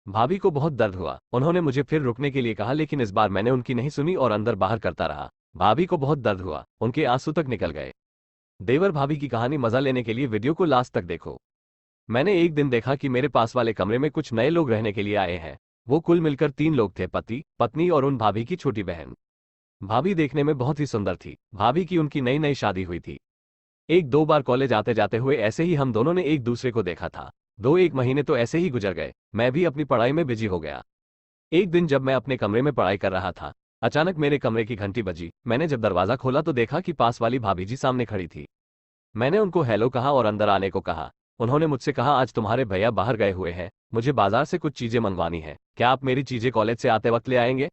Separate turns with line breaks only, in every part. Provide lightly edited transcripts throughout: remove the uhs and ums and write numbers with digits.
भाभी को बहुत दर्द हुआ। उन्होंने मुझे फिर रुकने के लिए कहा, लेकिन इस बार मैंने उनकी नहीं सुनी और अंदर बाहर करता रहा। भाभी को बहुत दर्द हुआ, उनके आंसू तक निकल गए। देवर भाभी की कहानी मजा लेने के लिए वीडियो को लास्ट तक देखो। मैंने एक दिन देखा कि मेरे पास वाले कमरे में कुछ नए लोग रहने के लिए आए हैं। वो कुल मिलकर 3 लोग थे, पति, पत्नी और उन भाभी की छोटी बहन। भाभी देखने में बहुत ही सुंदर थी। भाभी की उनकी नई नई शादी हुई थी। एक दो बार कॉलेज आते जाते हुए ऐसे ही हम दोनों ने एक दूसरे को देखा था। 1 महीने तो ऐसे ही गुजर गए। मैं भी अपनी पढ़ाई में बिजी हो गया। एक दिन जब मैं अपने कमरे में पढ़ाई कर रहा था, अचानक मेरे कमरे की घंटी बजी। मैंने जब दरवाजा खोला तो देखा कि पास वाली भाभी जी सामने खड़ी थी। मैंने उनको हेलो कहा और अंदर आने को कहा। उन्होंने मुझसे कहा, आज तुम्हारे भैया बाहर गए हुए हैं, मुझे बाजार से कुछ चीजें मंगवानी है, क्या आप मेरी चीजें कॉलेज से आते वक्त ले आएंगे?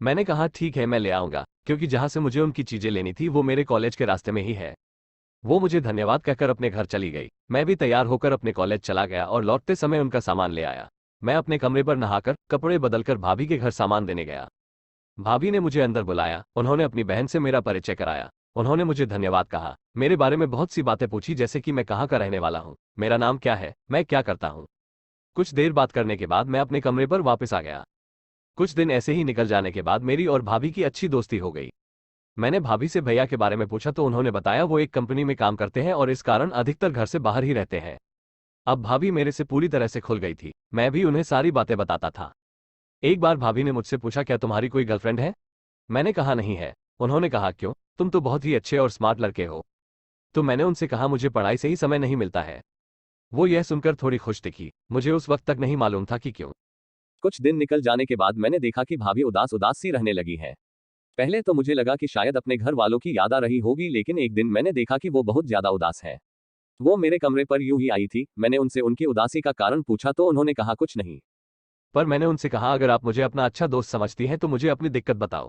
मैंने कहा ठीक है, मैं ले आऊंगा, क्योंकि जहां से मुझे उनकी चीजें लेनी थी वो मेरे कॉलेज के रास्ते में ही है। वो मुझे धन्यवाद कहकर अपने घर चली गई। मैं भी तैयार होकर अपने कॉलेज चला गया और लौटते समय उनका सामान ले आया। मैं अपने कमरे पर नहाकर कपड़े बदलकर भाभी के घर सामान देने गया। भाभी ने मुझे अंदर बुलाया। उन्होंने अपनी बहन से मेरा परिचय कराया। उन्होंने मुझे धन्यवाद कहा, मेरे बारे में बहुत सी बातें पूछी, जैसे कि मैं कहाँ का रहने वाला हूँ, मेरा नाम क्या है, मैं क्या करता हूँ। कुछ देर बात करने के बाद मैं अपने कमरे पर वापस आ गया। कुछ दिन ऐसे ही निकल जाने के बाद मेरी और भाभी की अच्छी दोस्ती हो गई। मैंने भाभी से भैया के बारे में पूछा तो उन्होंने बताया वो एक कंपनी में काम करते हैं और इस कारण अधिकतर घर से बाहर ही रहते हैं। अब भाभी मेरे से पूरी तरह से खुल गई थी। मैं भी उन्हें सारी बातें बताता था। एक बार भाभी ने मुझसे पूछा, क्या तुम्हारी कोई गर्लफ्रेंड है? मैंने कहा नहीं है। उन्होंने कहा, क्यों, तुम तो बहुत ही अच्छे और स्मार्ट लड़के हो। तो मैंने उनसे कहा, मुझे पढ़ाई से ही समय नहीं मिलता है। वो यह सुनकर थोड़ी खुश दिखी। मुझे उस वक्त तक नहीं मालूम था कि क्यों। कुछ दिन निकल जाने के बाद मैंने देखा कि भाभी उदास उदास सी रहने लगी है। पहले तो मुझे लगा कि शायद अपने घर वालों की याद आ रही होगी, लेकिन एक दिन मैंने देखा कि वो बहुत ज्यादा उदास है। वो मेरे कमरे पर यूं ही आई थी। मैंने उनसे उनकी उदासी का कारण पूछा तो उन्होंने कहा कुछ नहीं। पर मैंने उनसे कहा, अगर आप मुझे अपना अच्छा दोस्त समझती हैं तो मुझे अपनी दिक्कत बताओ।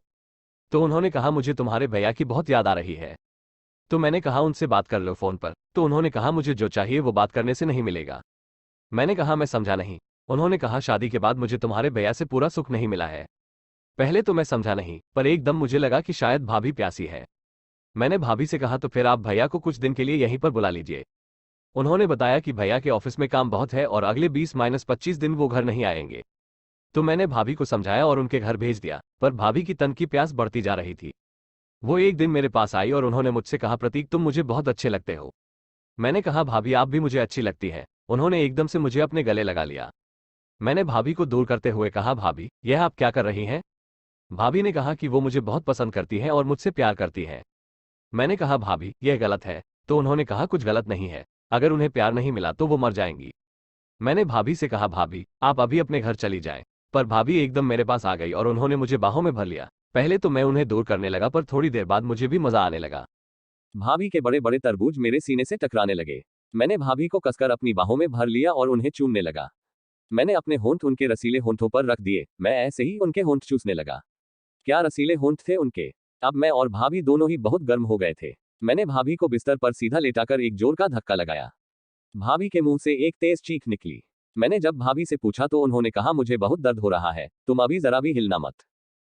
तो उन्होंने कहा, मुझे तुम्हारे भैया की बहुत याद आ रही है। तो मैंने कहा, उनसे बात कर लो फोन पर। तो उन्होंने कहा, मुझे जो चाहिए वो बात करने से नहीं मिलेगा। मैंने कहा, मैं समझा नहीं। उन्होंने कहा, शादी के बाद मुझे तुम्हारे भैया से पूरा सुख नहीं मिला है। पहले तो मैं समझा नहीं, पर एकदम मुझे लगा कि शायद भाभी प्यासी है। मैंने भाभी से कहा, तो फिर आप भैया को कुछ दिन के लिए यहीं पर बुला लीजिए। उन्होंने बताया कि भैया के ऑफिस में काम बहुत है और अगले 20-25 दिन वो घर नहीं आएंगे। तो मैंने भाभी को समझाया और उनके घर भेज दिया, पर भाभी की तन की प्यास बढ़ती जा रही थी। वो एक दिन मेरे पास आई और उन्होंने मुझसे कहा, प्रतीक तुम मुझे बहुत अच्छे लगते हो। मैंने कहा, भाभी आप भी मुझे अच्छी लगती है। उन्होंने एकदम से मुझे अपने गले लगा लिया। मैंने भाभी को दूर करते हुए कहा, भाभी यह आप क्या कर रही हैं? भाभी ने कहा कि वो मुझे बहुत पसंद करती है और मुझसे प्यार करती है। मैंने कहा, भाभी यह गलत है। तो उन्होंने कहा, कुछ गलत नहीं है, अगर उन्हें प्यार नहीं मिला तो वो मर जाएंगी। मैंने भाभी से कहा, भाभी आप अभी अपने घर चली जाएं। पर भाभी एकदम मेरे पास आ गई और उन्होंने मुझे बाहों में भर लिया। पहले तो मैं उन्हें दूर करने लगा, पर थोड़ी देर बाद मुझे भी मजा आने लगा। भाभी के बड़े बड़े तरबूज मेरे सीने से टकराने लगे। मैंने भाभी को कसकर अपनी बाहों में भर लिया और उन्हें चूमने लगा। मैंने अपने होंठ उनके रसीले होंठों पर रख दिए। मैं ऐसे ही उनके होंठ चूसने लगा। क्या रसीले होंठ थे उनके। अब मैं और भाभी दोनों ही बहुत गर्म हो गए थे। मैंने भाभी को बिस्तर पर सीधा लेटाकर एक जोर का धक्का लगाया। भाभी के मुंह से एक तेज चीख निकली। मैंने जब भाभी से पूछा तो उन्होंने कहा, मुझे बहुत दर्द हो रहा है, तुम अभी जरा भी हिलना मत।